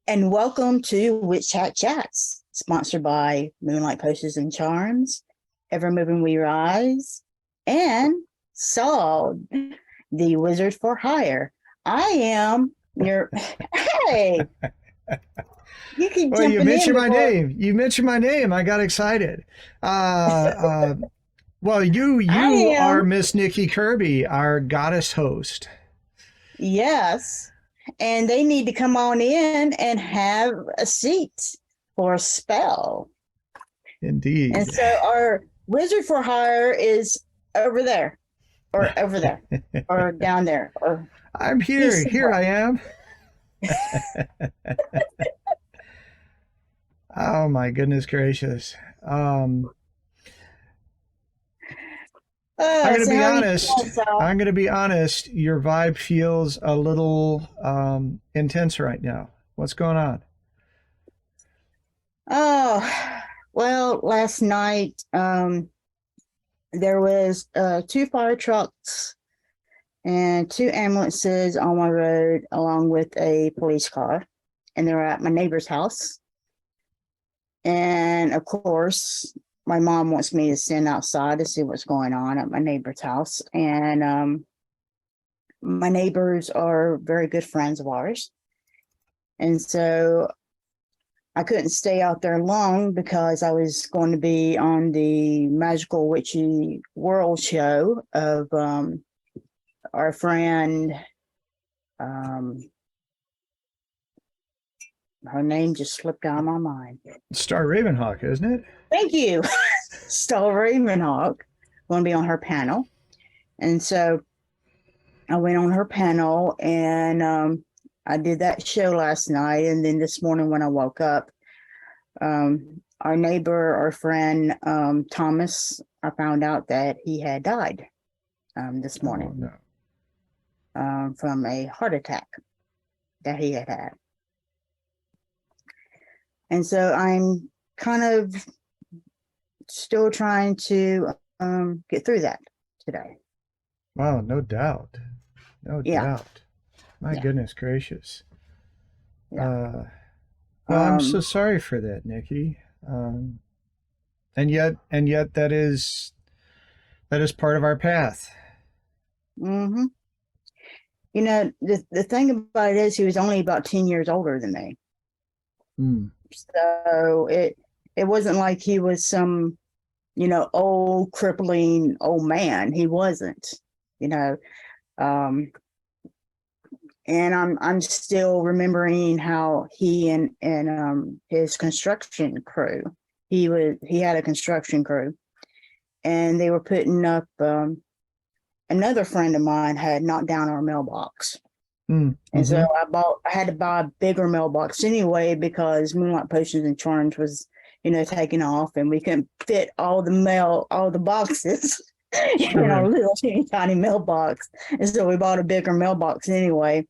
And welcome to Witch Hat Chats, sponsored by Moonlight Potions and Charms, Evermoving We Rise, and Saul, the Wizard for Hire. I am your... Hey! You keep well, you mentioned my name. You mentioned my name. I got excited. Well, you are Miss Nikki Kirby, our goddess host. Yes. And they need to come on in and have a seat for a spell. Indeed. And so our Wizard for Hire is over there, or over there, or down there. Or I'm here. Here I am. Oh, my goodness gracious. I'm going to be honest. I'm going to be honest. Your vibe feels a little intense right now. What's going on? Oh, well, last night there was 2 fire trucks and 2 ambulances on my road, along with a police car, and they were at my neighbor's house. And of course, my mom wants me to stand outside to see what's going on at my neighbor's house. And my neighbors are very good friends of ours. And so I couldn't stay out there long because I was going to be on the Magical Witchy World show of our friend, her name just slipped out of my mind. Star Ravenhawk, isn't it? Thank you. Saul Ravencraft, going to be on her panel. And so I went on her panel, and I did that show last night. And then this morning when I woke up, our neighbor, our friend, Thomas, I found out that he had died this morning. Oh, no. From a heart attack that he had had. And so I'm kind of still trying to get through that today. Wow, no doubt. No doubt. My goodness gracious. Yeah. Well, I'm so sorry for that, Nikki. And yet that is part of our path. Mm-hmm. You know, the thing about it is he was only about 10 years older than me. Mm. So it wasn't like he was some, old, crippling old man. He wasn't, and I'm still remembering how he and his construction crew, he had a construction crew, and they were putting up, another friend of mine had knocked down our mailbox. And so I had to buy a bigger mailbox anyway, because Moonlight Potions and Charms was, taking off, and we couldn't fit all the boxes, little teeny tiny mailbox. And so we bought a bigger mailbox anyway.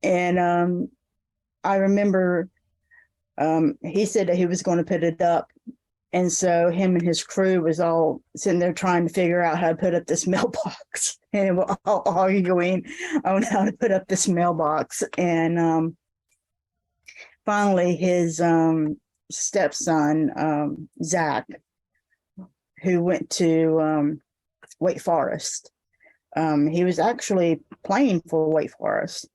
And I remember he said that he was going to put it up. And so him and his crew was all sitting there trying to figure out how to put up this mailbox. And we're all arguing on how to put up this mailbox. And finally, his stepson, Zach, who went to Wake Forest, he was actually playing for Wake Forest.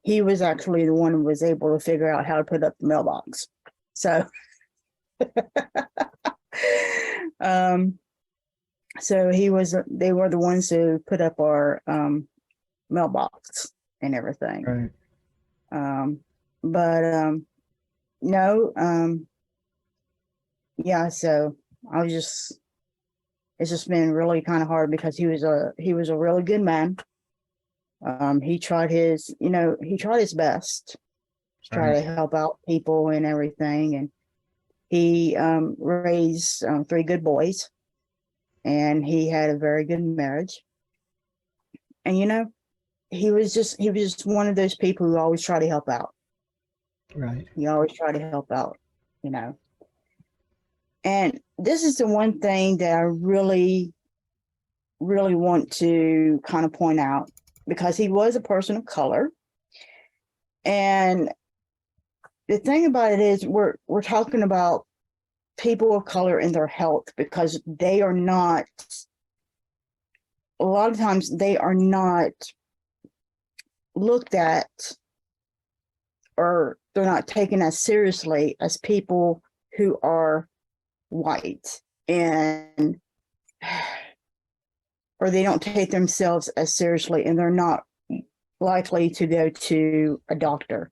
He was actually the one who was able to figure out how to put up the mailbox. So... so they were the ones who put up our mailbox. and everything. Right. But no, yeah, so I was just, it's just been really kind of hard because he was a really good man. He tried his, he tried his best to try to help out people and everything. And he raised 3 good boys, and he had a very good marriage. And he was just one of those people who always try to help out. Right. He always tried to help out, And this is the one thing that I really, really want to kind of point out, because he was a person of color. And the thing about it is we're talking about people of color and their health, because they are not, a lot of times they are not looked at, or they're not taken as seriously as people who are white, and or they don't take themselves as seriously, and they're not likely to go to a doctor.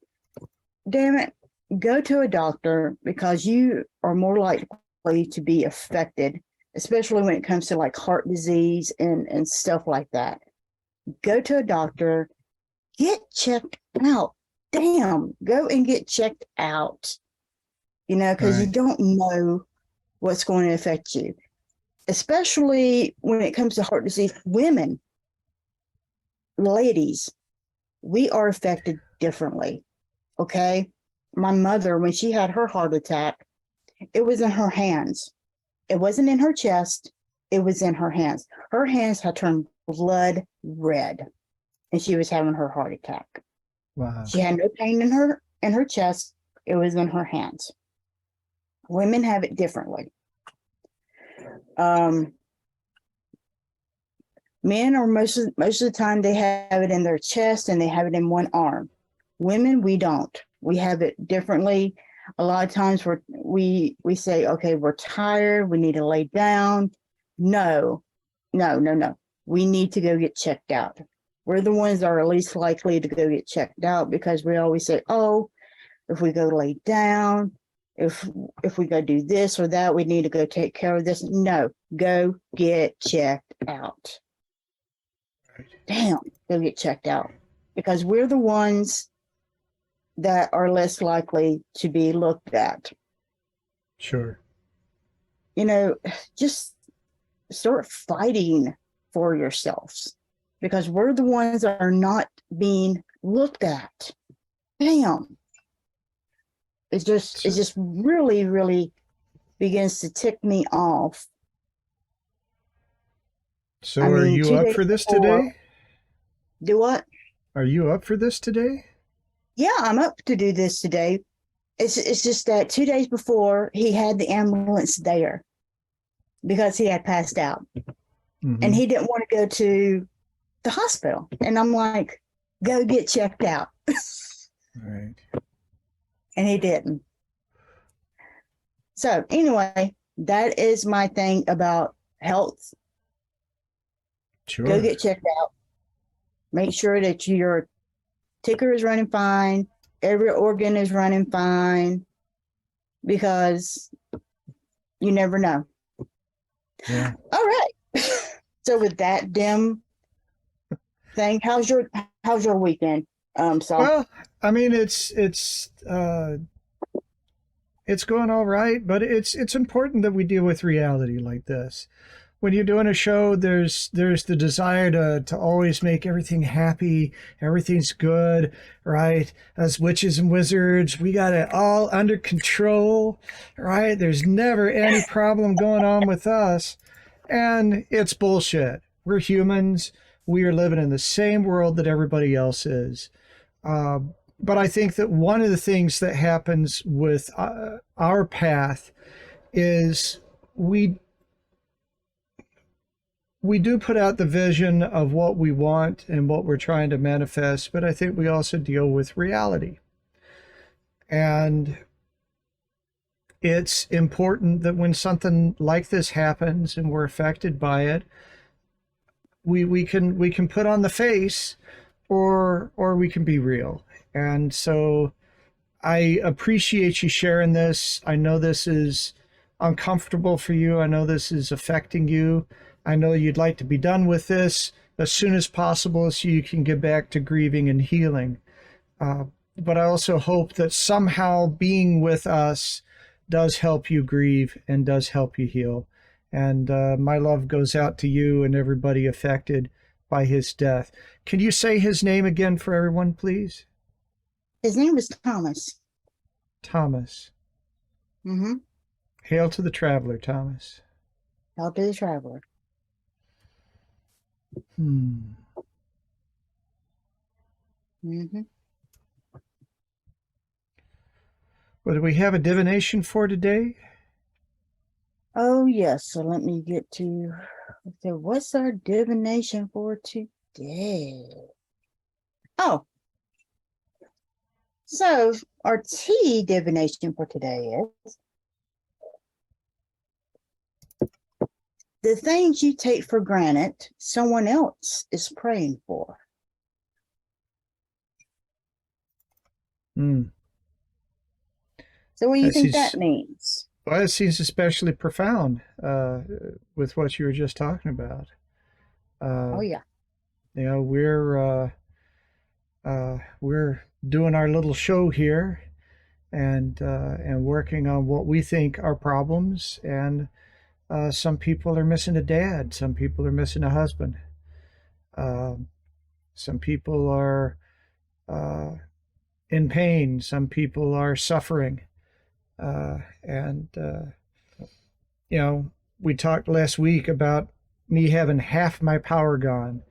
Damn it, go to a doctor, because you are more likely to be affected, especially when it comes to like heart disease and stuff like that. Go to a doctor, get checked out. Damn, go and get checked out, because you don't know what's going to affect you, especially when it comes to heart disease. Women, ladies, we are affected differently. Okay. My mother, when she had her heart attack, it was in her hands. It wasn't in her chest. It was in her hands. Her hands had turned blood red, and she was having her heart attack. Wow. She had no pain in her chest. It was in her hands. Women have it differently. Men are most of the time they have it in their chest, and they have it in one arm. Women, we don't. We have it differently. A lot of times we say, okay, we're tired, we need to lay down. No. We need to go get checked out. We're the ones that are least likely to go get checked out, because we always say, oh, if we go lay down, if we go do this or that, we need to go take care of this. No, go get checked out. Right. Damn, go get checked out, because we're the ones that are less likely to be looked at. Sure. Just start fighting for yourselves, because we're the ones that are not being looked at. Damn. It's just really, really begins to tick me off. So are you up for this today? Do what? Are you up for this today? Yeah, I'm up to do this today. It's just that 2 days before, he had the ambulance there because he had passed out. Mm-hmm. And he didn't want to go to the hospital. And I'm like, go get checked out. Right. And he didn't. So anyway, that is my thing about health. Sure. Go get checked out. Make sure that your ticker is running fine. Every organ is running fine, because you never know. Yeah. All right. So with that dim thing, how's your weekend, Saul? Well, I mean, it's going all right, but it's important that we deal with reality like this. When you're doing a show, there's the desire to always make everything happy, everything's good, right? As witches and wizards, we got it all under control, right? There's never any problem going on with us, and it's bullshit. We're humans. We are living in the same world that everybody else is. But I think that one of the things that happens with our path is we do put out the vision of what we want and what we're trying to manifest, but I think we also deal with reality. And it's important that when something like this happens and we're affected by it, we can put on the face or we can be real. And so I appreciate you sharing this. I know this is uncomfortable for you. I know this is affecting you. I know you'd like to be done with this as soon as possible so you can get back to grieving and healing. But I also hope that somehow being with us does help you grieve and does help you heal. And my love goes out to you and everybody affected by his death. Can you say his name again for everyone, please? His name was Thomas. Thomas. Mm-hmm. Hail to the traveler, Thomas. Hail to the traveler. Mm-hmm. Well, do we have a divination for today? Oh, yes. So let me get to, what's our divination for today? Oh, so our tea divination for today is the things you take for granted someone else is praying for. So what do you think that means? Well, it seems especially profound with what you were just talking about. Oh, yeah. You know, we're doing our little show here and working on what we think are problems. And some people are missing a dad. Some people are missing a husband. Some people are in pain. Some people are suffering. You know, we talked last week about me having half my power gone.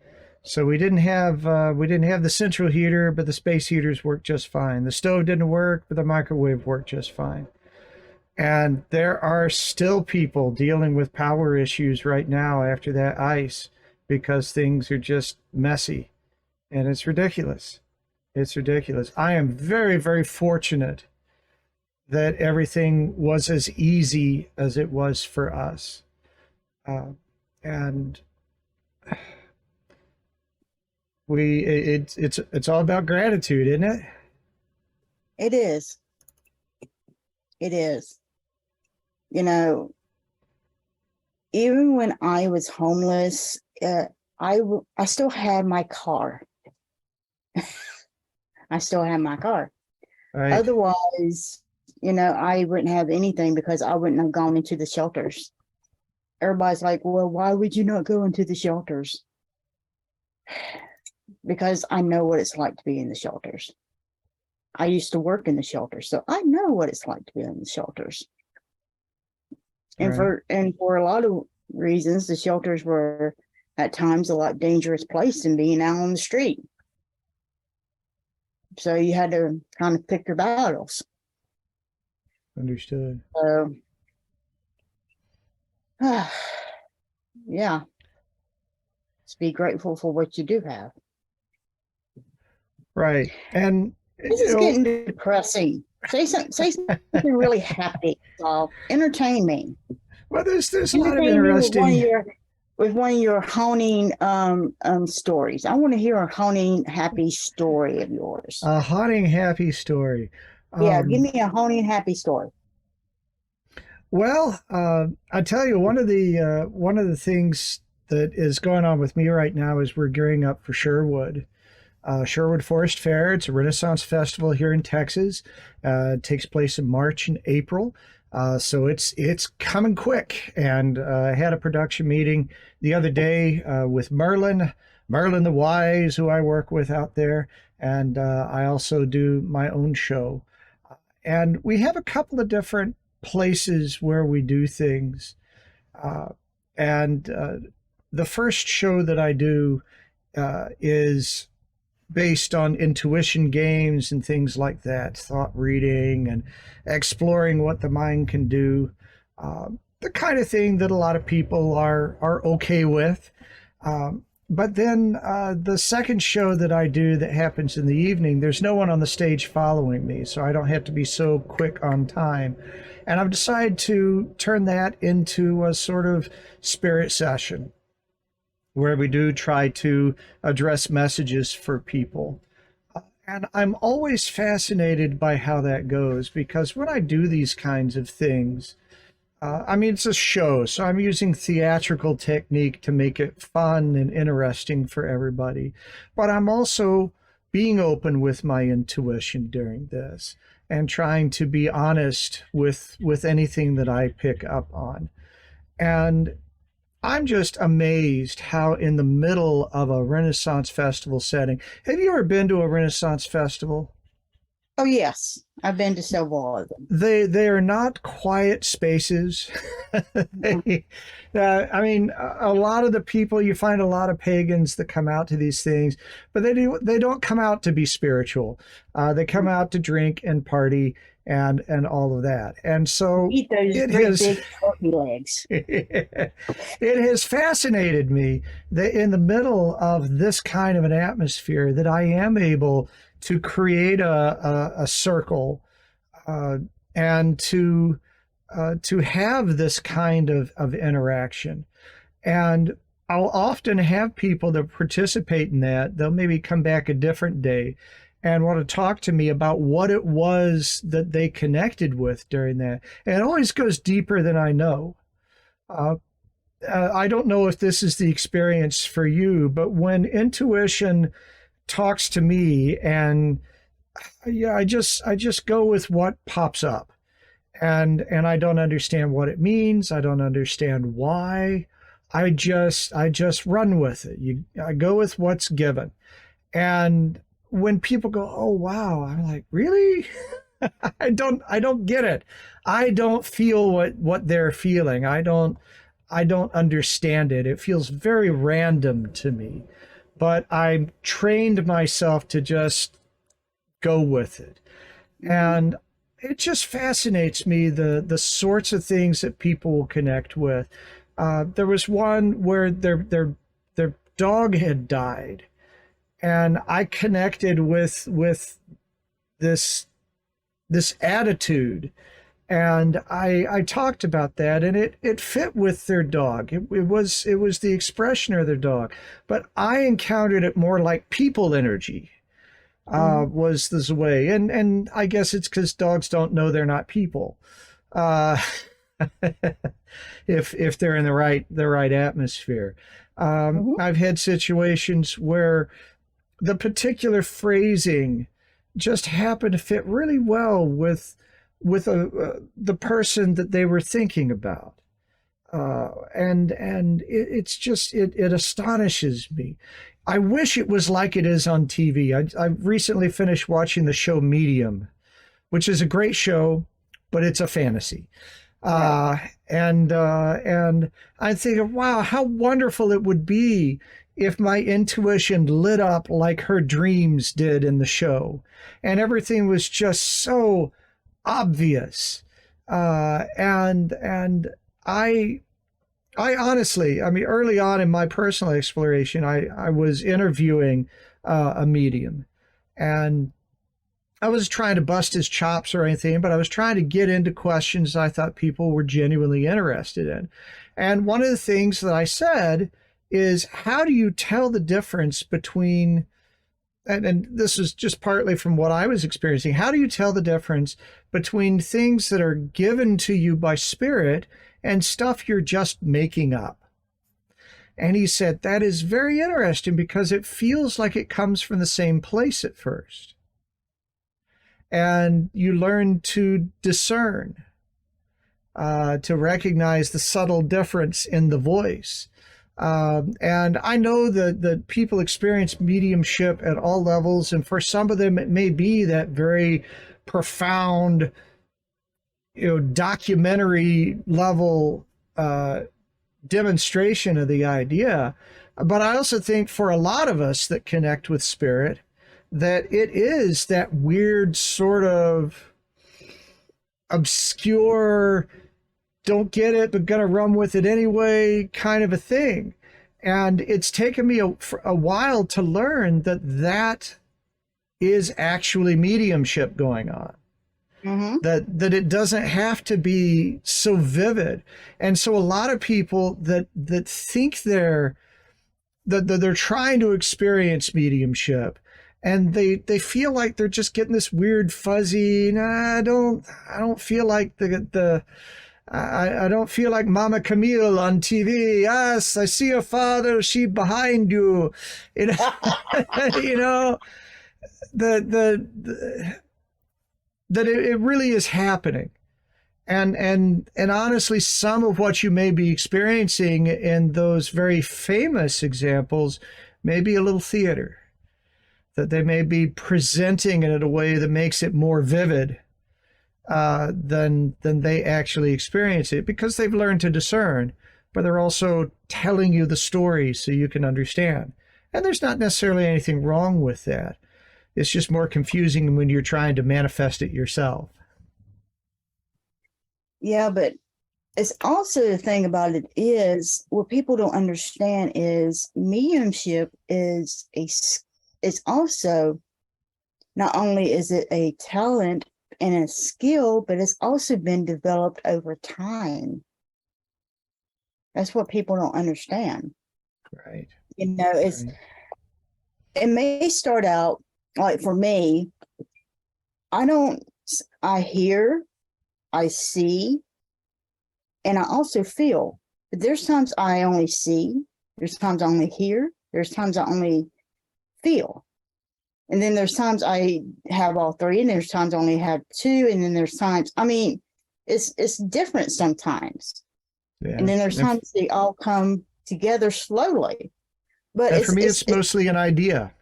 So we didn't have the central heater, but the space heaters worked just fine. The stove didn't work, but the microwave worked just fine. And there are still people dealing with power issues right now after that ice because things are just messy. And it's ridiculous. It's ridiculous. I am very, very fortunate that everything was as easy as it was for us. And it's all about gratitude, isn't it? It is. It is. You know, even when I was homeless, I still had my car. I still had my car. Right. Otherwise, you know, I wouldn't have anything because I wouldn't have gone into the shelters. Everybody's like, well, why would you not go into the shelters? Because I know what it's like to be in the shelters. I used to work in the shelters, so I know what it's like to be in the shelters. And for a lot of reasons, the shelters were at times a lot dangerous place than being out on the street. So you had to kind of pick your battles. Understood. So, yeah. Just be grateful for what you do have. Right. And this is getting depressing. Say something really happy. So entertain me. Well, there's a lot of interesting. With one of your haunting stories. I want to hear a haunting happy story of yours. A haunting happy story. Yeah, give me a haunting happy story. Well, I tell you, one of the things that is going on with me right now is we're gearing up for Sherwood. Sherwood Forest Fair. It's a Renaissance festival here in Texas. It takes place in March and April. So it's coming quick. And I had a production meeting the other day with Merlin the Wise, who I work with out there. And I also do my own show. And we have a couple of different places where we do things. The first show that I do is based on intuition games and things like that, thought reading and exploring what the mind can do, the kind of thing that a lot of people are okay with. But then the second show that I do that happens in the evening, there's no one on the stage following me, so I don't have to be so quick on time. And I've decided to turn that into a sort of spirit session, where we do try to address messages for people. And I'm always fascinated by how that goes, because when I do these kinds of things, I mean, it's a show, so I'm using theatrical technique to make it fun and interesting for everybody. But I'm also being open with my intuition during this and trying to be honest with anything that I pick up on. And I'm just amazed how in the middle of a Renaissance festival setting, have you ever been to a Renaissance festival? Oh, yes. I've been to several of them. They are not quiet spaces. I mean, a lot of the people, you find a lot of pagans that come out to these things, but they don't come out to be spiritual. They come out to drink and party and all of that. And so Eat those it great has big turkey legs. it has fascinated me that in the middle of this kind of an atmosphere that I am able to create a circle and to have this kind of interaction. And I'll often have people that participate in that. They'll maybe come back a different day and want to talk to me about what it was that they connected with during that. And it always goes deeper than I know. I don't know if this is the experience for you, but when intuition talks to me, and yeah, I just go with what pops up, and I don't understand what it means. I don't understand why. I just run with it. I go with what's given. And when people go, "Oh wow," I'm like, "Really?" I don't get it. I don't feel what they're feeling. I don't understand it. It feels very random to me. But I trained myself to just go with it. And it just fascinates me, the sorts of things that people will connect with. There was one where their dog had died, and I connected with this attitude. And I talked about that, and it fit with their dog. It was the expression of their dog, but I encountered it more like people energy. Was this way, and I guess it's because dogs don't know they're not people. If they're in the right atmosphere. I've had situations where the particular phrasing just happened to fit really well with the person that they were thinking about. And it's just, it astonishes me. I wish it was like it is on TV. I recently finished watching the show Medium, which is a great show, but it's a fantasy. And I think, wow, how wonderful it would be if my intuition lit up like her dreams did in the show, and everything was just so obvious. And I honestly, I mean, early on in my personal exploration, I was interviewing a medium, and I was trying to bust his chops or anything, but I was trying to get into questions I thought people were genuinely interested in. And one of the things that I said is, how do you tell the difference between, and this is just partly from what I was experiencing, how do you tell the difference between things that are given to you by spirit and stuff you're just making up? And he said, that is very interesting because it feels like it comes from the same place at first. And you learn to discern, to recognize the subtle difference in the voice. And I know that people experience mediumship at all levels, and for some of them it may be that very profound, documentary level demonstration of the idea. But I also think for a lot of us that connect with spirit, that it is that weird sort of obscure, don't get it, but gonna run with it anyway kind of a thing. And it's taken me a while to learn that is actually mediumship going on. That it doesn't have to be so vivid. And so a lot of people that think they're they're trying to experience mediumship, and they feel like they're just getting this weird fuzzy. Nah, I don't feel like I don't feel like Mama Camille on TV. Yes, I see your father, she behind you. You know, you know, that it really is happening. And honestly, some of what you may be experiencing in those very famous examples may be a little theater, that they may be presenting it in a way that makes it more vivid than they actually experience it, because they've learned to discern, but they're also telling you the story so you can understand. And there's not necessarily anything wrong with that. It's just more confusing when you're trying to manifest it yourself. Yeah, but it's also the thing about it is what people don't understand is mediumship is also, not only is it a talent and a skill, but it's also been developed over time. That's what people don't understand. Right. You know, it may start out like, for me, I hear, I see, and I also feel. But there's times I only see, there's times I only hear, there's times I only feel. And then there's times I have all three, and there's times I only have two, and then there's times, I mean, it's different sometimes. Yeah. And then there's times they all come together slowly. But for me, it's mostly an idea.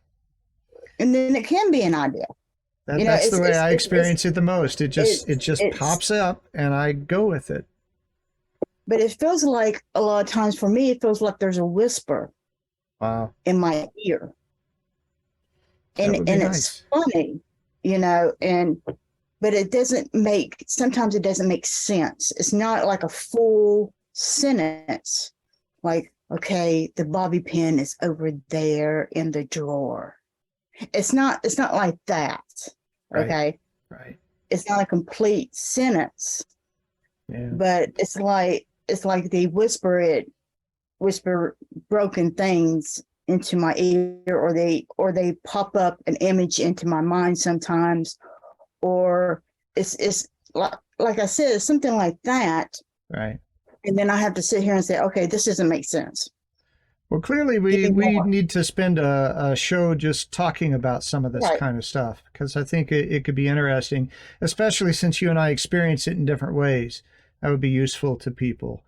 And then it can be an idea. That's the way I experience it the most. It just pops up and I go with it. But it feels like a lot of times for me, it feels like there's a whisper in my ear. And it's funny, you know, but it doesn't sometimes it doesn't make sense. It's not like a full sentence. Like, okay, the bobby pin is over there in the drawer. It's not like that. Okay. Right. It's not a complete sentence. Yeah. But it's like they whisper broken things into my ear, or they pop up an image into my mind sometimes, or it's like I said, it's something like that. Right. And then I have to sit here and say, okay, this doesn't make sense. Well, clearly we need to spend a show just talking about some of this kind of stuff, because I think it could be interesting, especially since you and I experience it in different ways. That would be useful to people.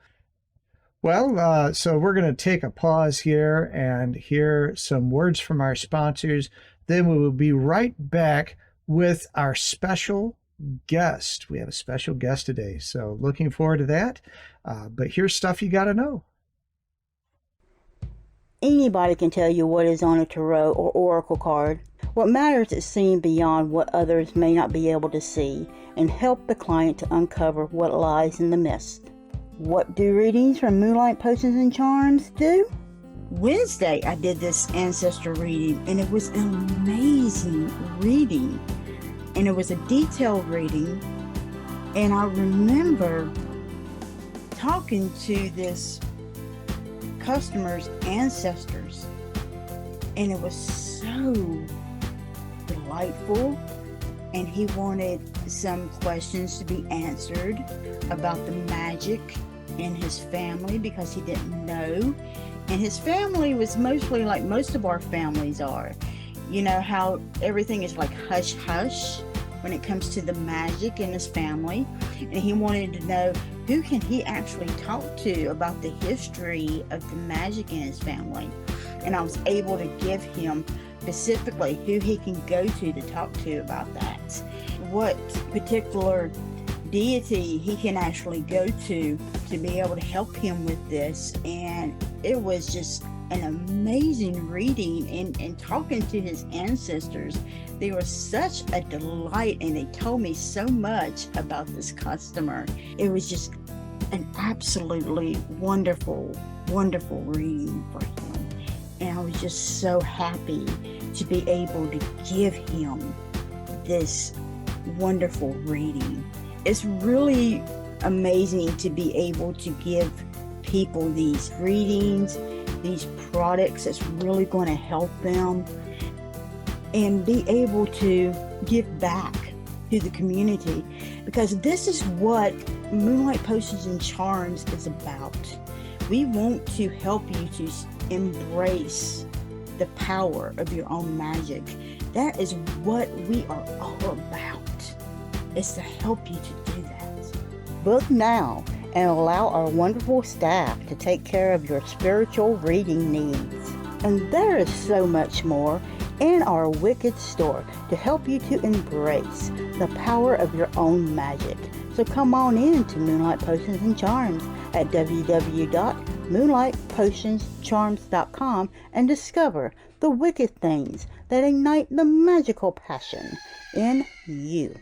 Well, so we're going to take a pause here and hear some words from our sponsors. Then we will be right back with our special guest. We have a special guest today, so looking forward to that. But here's stuff you got to know. Anybody can tell you what is on a tarot or oracle card. What matters is seeing beyond what others may not be able to see and help the client to uncover what lies in the mist. What do readings from Moonlight Potions and Charms do? Wednesday, I did this ancestor reading, and it was an amazing reading. And it was a detailed reading. And I remember talking to this customer's ancestors, and it was so delightful, and he wanted some questions to be answered about the magic in his family, because he didn't know, and his family was mostly like most of our families are, you know, how everything is like hush hush when it comes to the magic in his family. And he wanted to know, who can he actually talk to about the history of the magic in his family? And I was able to give him specifically who he can go to talk to about that. What particular deity he can actually go to be able to help him with this. And it was just an amazing reading, and talking to his ancestors. They were such a delight, and they told me so much about this customer. It was just an absolutely wonderful, wonderful reading for him. And I was just so happy to be able to give him this wonderful reading. It's really amazing to be able to give people these readings these products that's really going to help them and be able to give back to the community, because this is what Moonlight Potions and Charms is about. We want to help you to embrace the power of your own magic. That is what we are all about. It's to help you to do that. Book now and allow our wonderful staff to take care of your spiritual reading needs. And there is so much more in our Wicked store to help you to embrace the power of your own magic. So come on in to Moonlight Potions and Charms at www.moonlightpotionscharms.com and discover the wicked things that ignite the magical passion in you.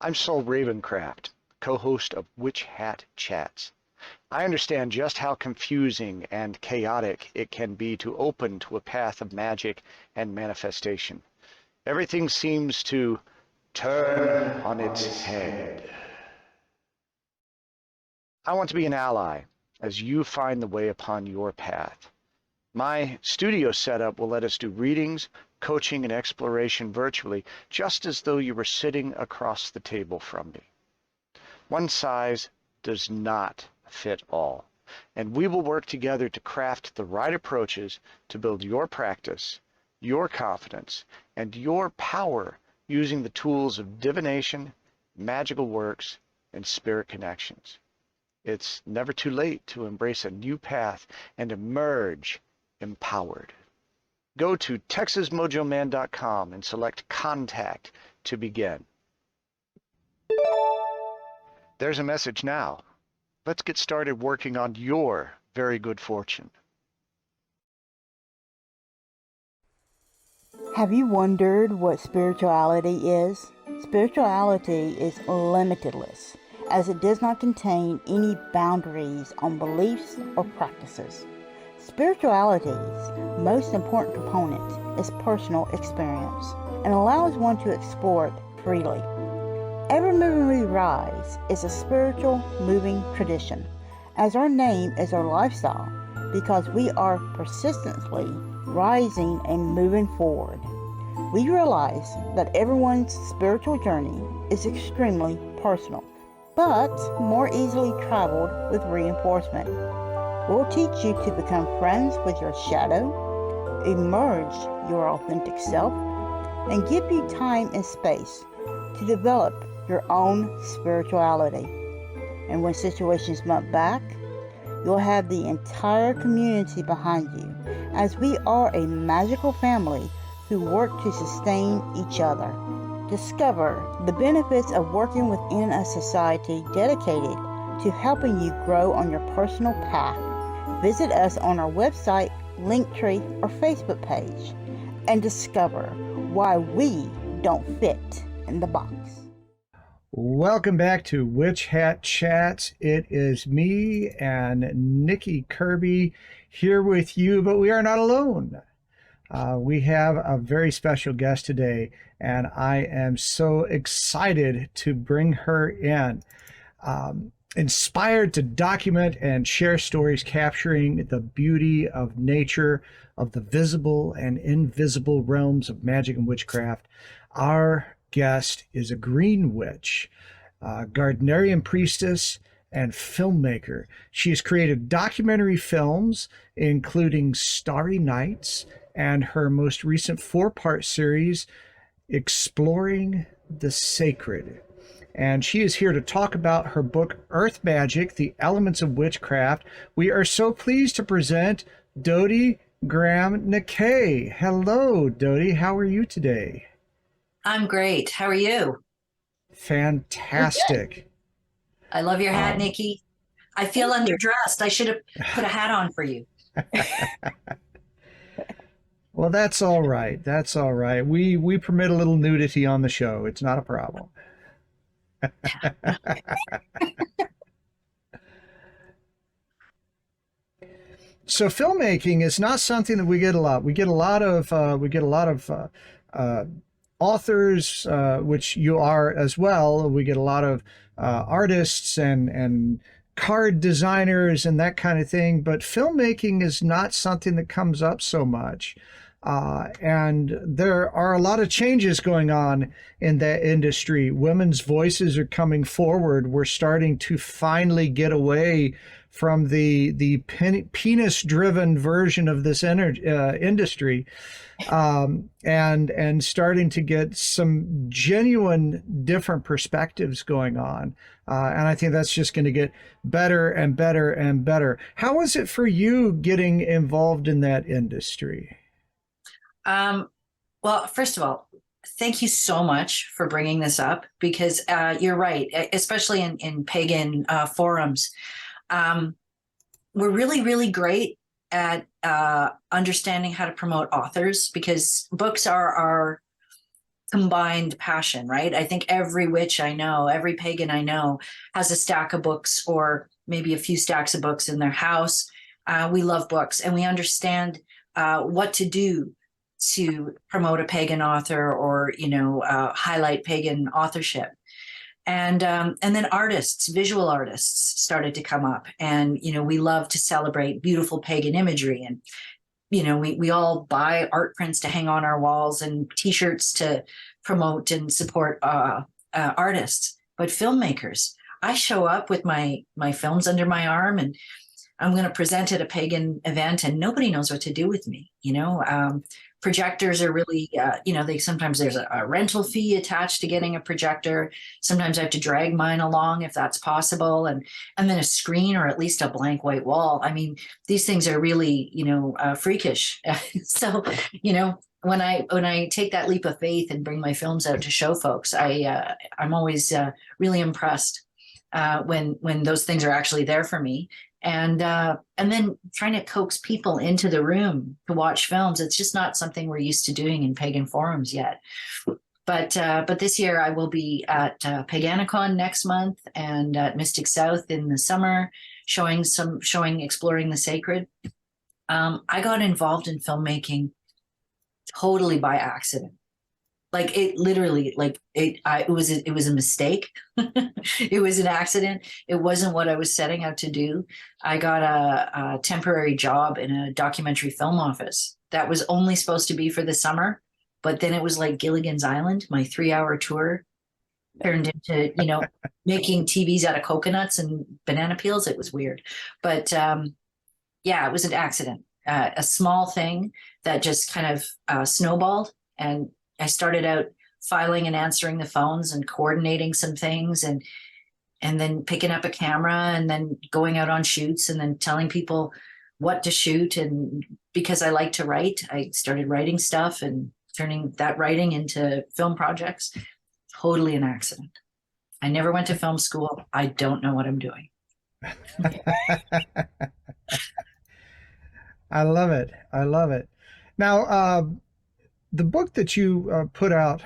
I'm Saul Ravencraft, co-host of Witch Hat Chats. I understand just how confusing and chaotic it can be to open to a path of magic and manifestation. Everything seems to turn on its head. I want to be an ally as you find the way upon your path. My studio setup will let us do readings, coaching, and exploration virtually, just as though you were sitting across the table from me. One size does not fit all, and we will work together to craft the right approaches to build your practice, your confidence, and your power using the tools of divination, magical works, and spirit connections. It's never too late to embrace a new path and emerge empowered. Go to texasmojoman.com and select Contact to begin. There's a message now. Let's get started working on your very good fortune. Have you wondered what spirituality is? Spirituality is limitless, as it does not contain any boundaries on beliefs or practices. Spirituality's most important component is personal experience and allows one to explore it freely. Evermoving We Rise is a spiritual moving tradition, as our name is our lifestyle, because we are persistently rising and moving forward. We realize that everyone's spiritual journey is extremely personal, but more easily traveled with reinforcement. We'll teach you to become friends with your shadow, emerge your authentic self, and give you time and space to develop your own spirituality. And when situations bump back, you'll have the entire community behind you, as we are a magical family who work to sustain each other. Discover the benefits of working within a society dedicated to helping you grow on your personal path. Visit us on our website, Linktree, or Facebook page and discover why we don't fit in the box. Welcome back to Witch Hat Chats. It is me and Nikki Kirby here with you, but we are not alone. We have a very special guest today, and I am so excited to bring her in. Inspired to document and share stories capturing the beauty of nature, of the visible and invisible realms of magic and witchcraft, our guest is a green witch, Gardnerian priestess, and filmmaker. She has created documentary films, including Starry Nights and her most recent 4-part series, Exploring the Sacred. And she is here to talk about her book, Earth Magic, The Elements of Witchcraft. We are so pleased to present Dodie Graham McKay. Hello, Dodie. How are you today? I'm great. How are you? Fantastic. I love your hat, Nikki. I feel underdressed. I should have put a hat on for you. Well, that's all right. That's all right. We permit a little nudity on the show. It's not a problem. So filmmaking is not something that we get a lot. We get a lot of authors, which you are as well. We get a lot of artists and card designers and that kind of thing, but filmmaking is not something that comes up so much. And there are a lot of changes going on in that industry. Women's voices are coming forward. We're starting to finally get away from the penis-driven version of this industry, and starting to get some genuine different perspectives going on. And I think that's just going to get better and better and better. How was it for you getting involved in that industry? Well, first of all, thank you so much for bringing this up, because you're right, especially in pagan forums. We're really, really great at understanding how to promote authors, because books are our combined passion, right? I think every witch I know, every pagan I know has a stack of books or maybe a few stacks of books in their house. We love books, and we understand what to do to promote a pagan author, or highlight pagan authorship. And then artists, visual artists started to come up, and we love to celebrate beautiful pagan imagery, and we all buy art prints to hang on our walls and t-shirts to promote and support artists. But filmmakers, I show up with my films under my arm, and I'm going to present at a pagan event, and nobody knows what to do with me. Projectors are really, sometimes there's a rental fee attached to getting a projector. Sometimes I have to drag mine along if that's possible. And then a screen, or at least a blank white wall. I mean, these things are really, freakish. So, when I take that leap of faith and bring my films out to show folks, I'm always really impressed when those things are actually there for me. And then trying to coax people into the room to watch films. It's just not something we're used to doing in pagan forums yet. But this year I will be at Paganicon next month, and at Mystic South in the summer, showing exploring the sacred. I got involved in filmmaking totally by accident. Like, it literally, it was a mistake. It was an accident. It wasn't what I was setting out to do. I got a temporary job in a documentary film office that was only supposed to be for the summer, but then it was like Gilligan's Island. My 3-hour tour turned into, making TVs out of coconuts and banana peels. It was weird, but it was an accident, a small thing that just kind of snowballed. And I started out filing and answering the phones and coordinating some things, and then picking up a camera, and then going out on shoots, and then telling people what to shoot. And because I like to write, I started writing stuff and turning that writing into film projects. Totally an accident. I never went to film school. I don't know what I'm doing. I love it. I love it. Now, the book that you put out,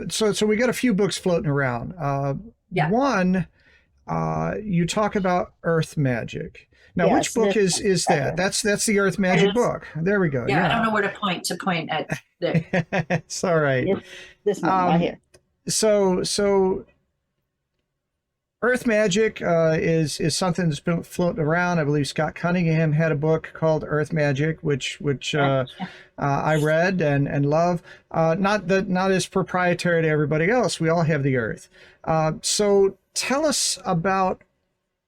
so we got a few books floating around. One, you talk about earth magic. Now, yes, which book is that? That's the earth magic book. There we go. Yeah, I don't know where to point at. There. It's all right. This one right here. So earth magic is something that's been floating around. I believe Scott Cunningham had a book called Earth Magic, which I read and love. Not as proprietary to everybody else. We all have the earth. So tell us about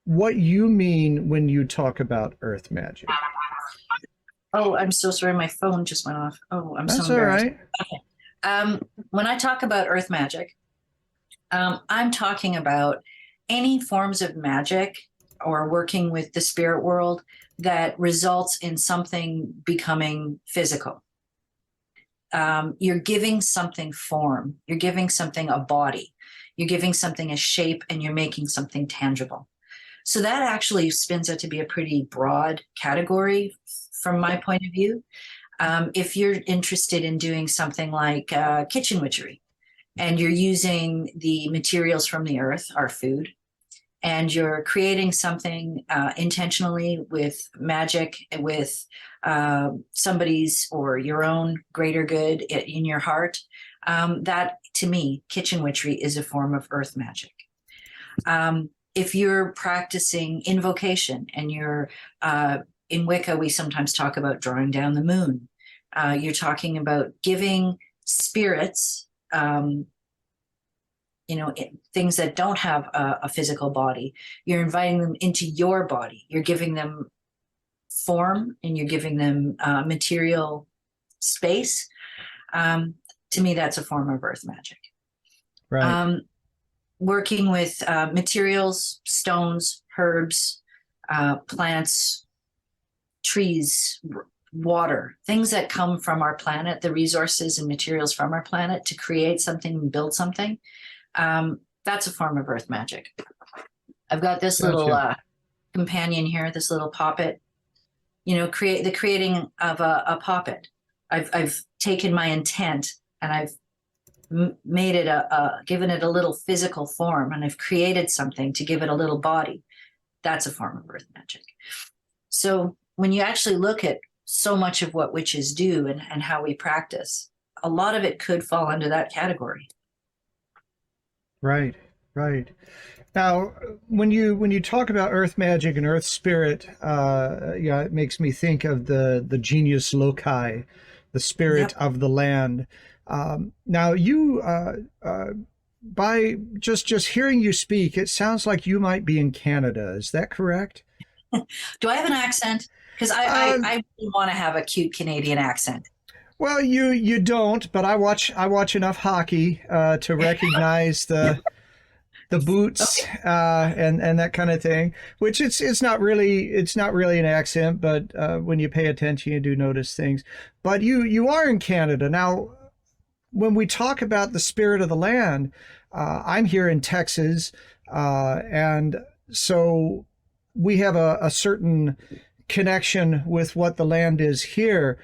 what you mean when you talk about earth magic. Oh, I'm so sorry. My phone just went off. Oh, That's so embarrassed. All right. Okay. When I talk about earth magic, I'm talking about any forms of magic or working with the spirit world that results in something becoming physical. You're giving something form. You're giving something a body. You're giving something a shape, and you're making something tangible. So that actually spins out to be a pretty broad category from my point of view. If you're interested in doing something like kitchen witchery, and you're using the materials from the earth, our food, and you're creating something intentionally with magic, with somebody's or your own greater good in your heart, that, to me, kitchen witchery is a form of earth magic. if you're practicing invocation and you're in Wicca, we sometimes talk about drawing down the moon. You're talking about giving spirits, things that don't have a physical body. You're inviting them into your body. You're giving them form and you're giving them material space. To me, that's a form of earth magic. Right. Working with materials, stones, herbs, plants, trees, water, things that come from our planet, the resources and materials from our planet to create something and build something. That's a form of earth magic. I've got this little companion here, this little poppet. The creating of a poppet. I've taken my intent and I've made it given it a little physical form, and I've created something to give it a little body. That's a form of earth magic. So when you actually look at so much of what witches do and how we practice, a lot of it could fall under that category. Right. Now, when you talk about earth magic and earth spirit, it makes me think of the genius loci, the spirit of the land. Now, you, by just hearing you speak, it sounds like you might be in Canada. Is that correct? Do I have an accent? Because I really want to have a cute Canadian accent. Well, you don't, but I watch enough hockey to recognize the boots and that kind of thing. Which it's not really an accent, but when you pay attention, you do notice things. But you are in Canada now. When we talk about the spirit of the land, I'm here in Texas, and so we have a certain connection with what the land is here.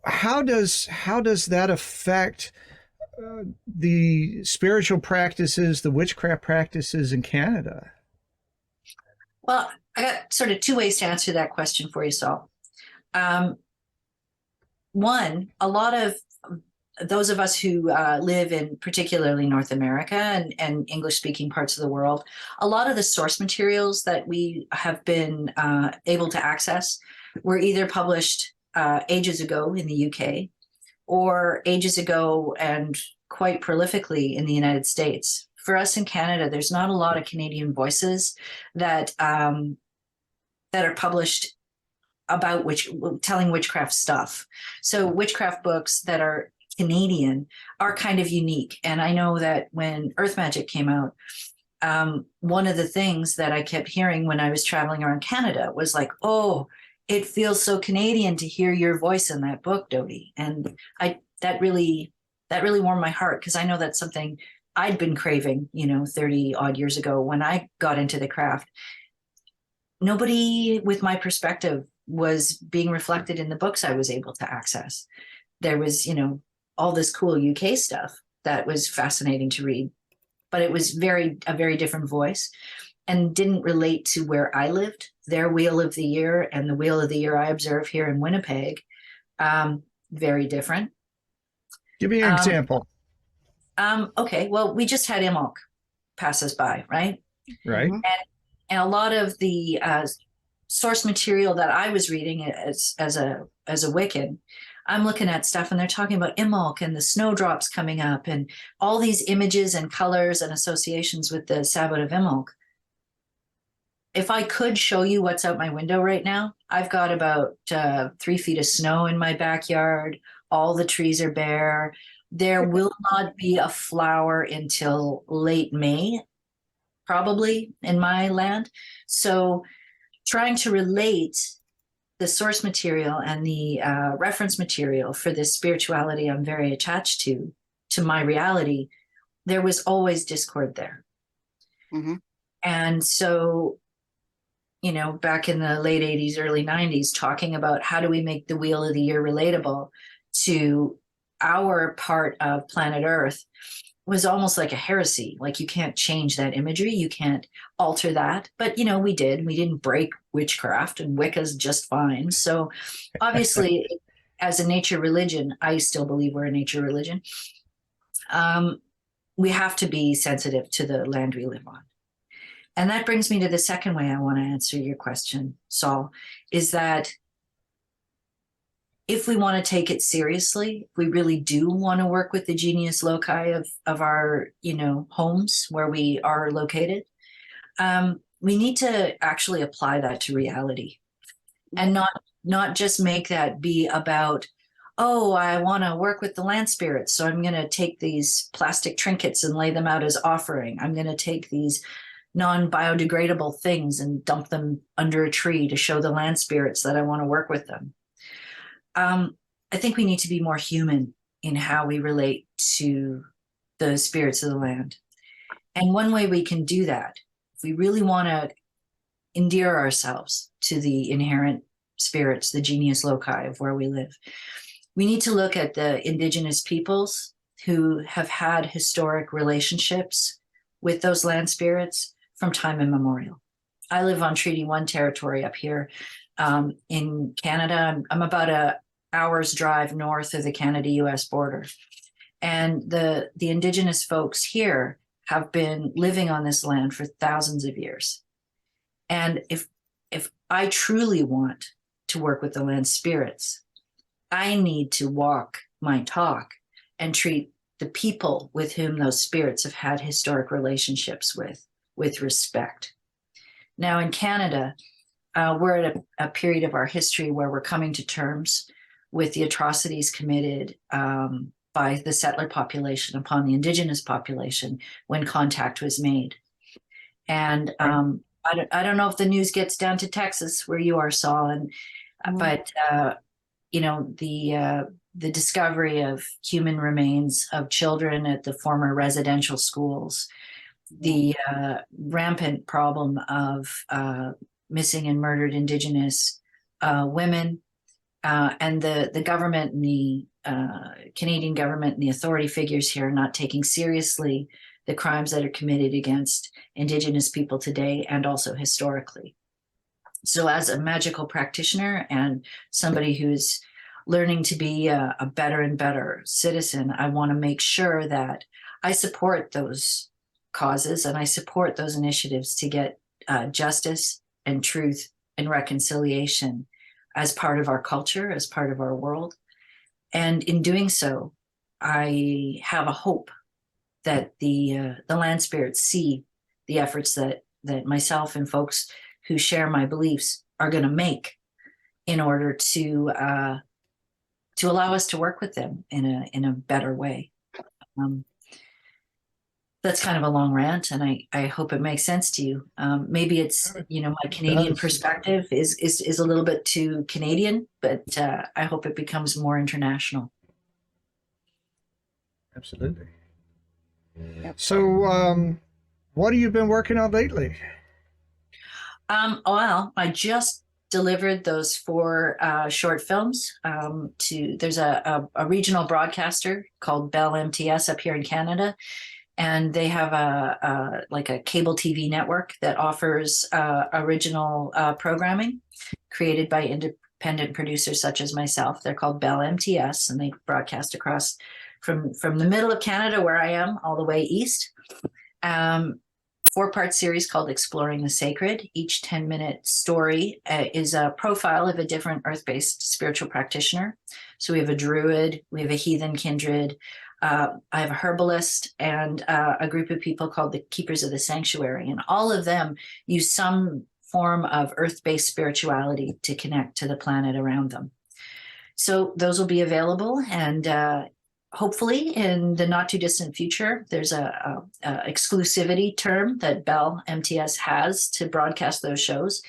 How does that affect the spiritual practices, the witchcraft practices in Canada? Well, I got sort of two ways to answer that question for you, Saul. One, a lot of those of us who live in particularly North America and English-speaking parts of the world, a lot of the source materials that we have been able to access were either published ages ago in the UK or ages ago and quite prolifically in the United States. For us in Canada, there's not a lot of Canadian voices that are published about telling witchcraft stuff. So witchcraft books that are Canadian are kind of unique. And I know that when Earth Magic came out, one of the things that I kept hearing when I was traveling around Canada was like, oh, it feels so Canadian to hear your voice in that book, Dodie. And that really warmed my heart, because I know that's something I'd been craving, 30 odd years ago when I got into the craft. Nobody with my perspective was being reflected in the books I was able to access. There was, all this cool UK stuff that was fascinating to read, but it was a very different voice and didn't relate to where I lived. Their Wheel of the Year and the Wheel of the Year I observe here in Winnipeg, very different. Give me an example. Okay, well, we just had Imbolc pass us by, right? Right. And a lot of the source material that I was reading as a Wiccan, I'm looking at stuff and they're talking about Imbolc and the snowdrops coming up and all these images and colors and associations with the Sabbath of Imbolc. If I could show you what's out my window right now, I've got about 3 feet of snow in my backyard. All the trees are bare. There will not be a flower until late May, probably, in my land. So trying to relate the source material and the reference material for this spirituality I'm very attached to my reality, there was always discord there. Mm-hmm. And so, back in the late 80s, early 90s, talking about how do we make the Wheel of the Year relatable to our part of planet Earth was almost like a heresy. Like, you can't change that imagery. You can't alter that. But, we didn't break witchcraft, and Wicca's just fine. So obviously, as a nature religion, I still believe we're a nature religion. We have to be sensitive to the land we live on. And that brings me to the second way I want to answer your question, Saul, is that if we want to take it seriously, if we really do want to work with the genius loci of our, homes where we are located, we need to actually apply that to reality, and not just make that be about, oh, I want to work with the land spirits, so I'm going to take these plastic trinkets and lay them out as offering. I'm going to take these non-biodegradable things and dump them under a tree to show the land spirits that I want to work with them. I think we need to be more human in how we relate to the spirits of the land. And one way we can do that, if we really want to endear ourselves to the inherent spirits, the genius loci of where we live, we need to look at the indigenous peoples who have had historic relationships with those land spirits from time immemorial. I live on Treaty 1 territory up here in Canada. I'm about an hour's drive north of the Canada-US border. And the indigenous folks here have been living on this land for thousands of years. And if I truly want to work with the land spirits, I need to walk my talk and treat the people with whom those spirits have had historic relationships with respect. Now in Canada, we're at a period of our history where we're coming to terms with the atrocities committed by the settler population upon the indigenous population when contact was made. And I don't know if the news gets down to Texas where you are, Saul, but the discovery of human remains of children at the former residential schools, the rampant problem of missing and murdered Indigenous women, and the government and the Canadian government and the authority figures here not taking seriously the crimes that are committed against Indigenous people today and also historically. So as a magical practitioner and somebody who's learning to be a better and better citizen, I want to make sure that I support those causes and I support those initiatives to get justice and truth and reconciliation as part of our culture, as part of our world. And in doing so, I have a hope that the land spirits see the efforts that myself and folks who share my beliefs are going to make in order to allow us to work with them in a better way. That's kind of a long rant, and I hope it makes sense to you. Maybe it's, my Canadian perspective is a little bit too Canadian, but I hope it becomes more international. Absolutely. So, what have you been working on lately? Well, I just delivered those 4 short films there's a regional broadcaster called Bell MTS up here in Canada. And they have a cable TV network that offers original programming created by independent producers such as myself. They're called Bell MTS, and they broadcast across from the middle of Canada, where I am, all the way east. 4-part series called Exploring the Sacred. Each 10-minute story is a profile of a different earth-based spiritual practitioner. So we have a druid, we have a heathen kindred, I have a herbalist, and a group of people called the Keepers of the Sanctuary. And all of them use some form of earth-based spirituality to connect to the planet around them. So those will be available, and hopefully in the not too distant future, there's a exclusivity term that Bell MTS has to broadcast those shows.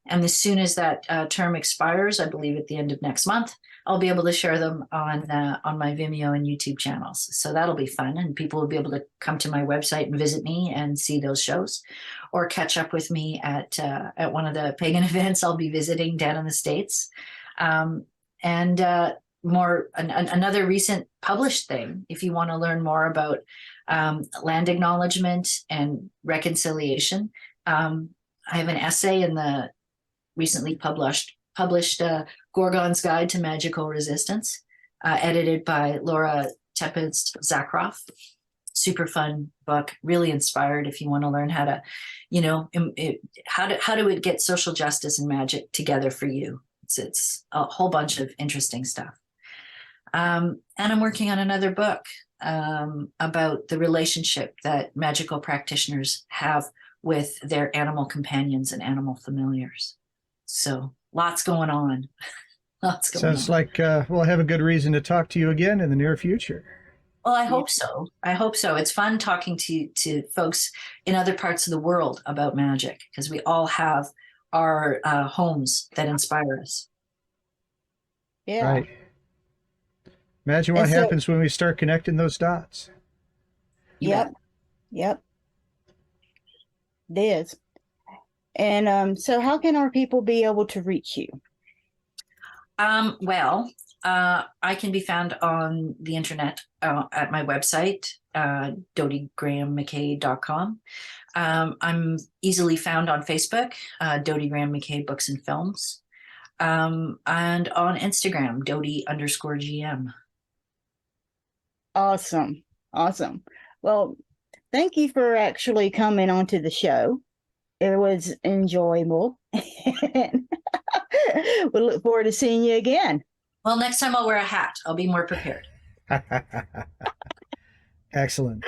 And as soon as that term expires, I believe at the end of next month, I'll be able to share them on my Vimeo and YouTube channels. So that'll be fun, and people will be able to come to my website and visit me and see those shows, or catch up with me at one of the pagan events I'll be visiting down in the States. Another recent published thing, if you want to learn more about land acknowledgement and reconciliation, I have an essay in the recently published Gorgon's Guide to Magical Resistance, edited by Laura Tepes-Zakroff. super fun book, really inspired if you want to learn how to, how do it get social justice and magic together for you. It's a whole bunch of interesting stuff. And I'm working on another book about the relationship that magical practitioners have with their animal companions and animal familiars. So lots going on. Lots going Sounds on. like we'll have a good reason to talk to you again in the near future. Well, I hope so. I hope so. It's fun talking to folks in other parts of the world about magic, because we all have our homes that inspire us. Yeah. Right. Imagine what And so- happens when we start connecting those dots. You Yep. bet. Yep. It is. And so how can our people be able to reach you? I can be found on the internet at my website, dodiegrahammckay.com. I'm easily found on Facebook, Dodie Graham McKay Books and Films, and on Instagram, Dodie_GM. Awesome. Awesome. Well, thank you for actually coming onto the show. It was enjoyable. We'll look forward to seeing you again. Well, next time I'll wear a hat. I'll be more prepared. Excellent.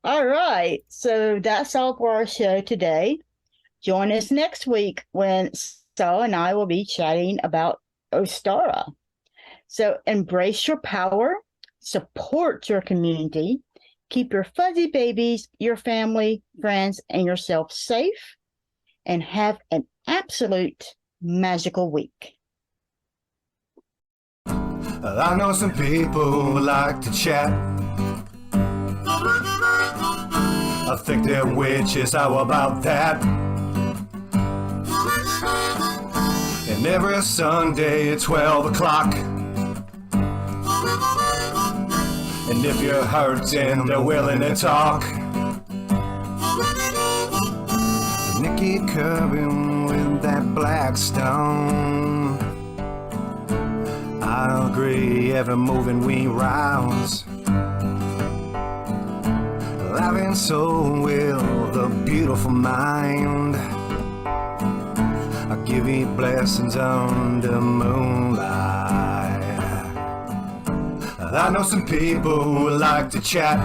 All right. So that's all for our show today. Join us next week when Saul and I will be chatting about Ostara. So embrace your power, support your community, keep your fuzzy babies, your family, friends, and yourself safe, and have an absolute magical week. I know some people who like to chat. I think they're witches, how about that? And every Sunday at 12 o'clock. And if you're hurting, they're willing to talk. Nikki Kirby with that black stone. I agree, Evermoving We Rise. Loving soul with a beautiful mind. I give you blessings under moonlight. I know some people who like to chat.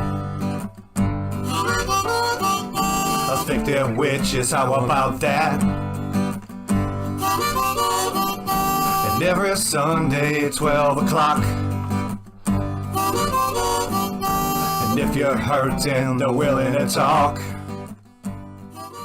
I think they're witches, how about that? And every Sunday at 12 o'clock. And if you're hurting, they're willing to talk.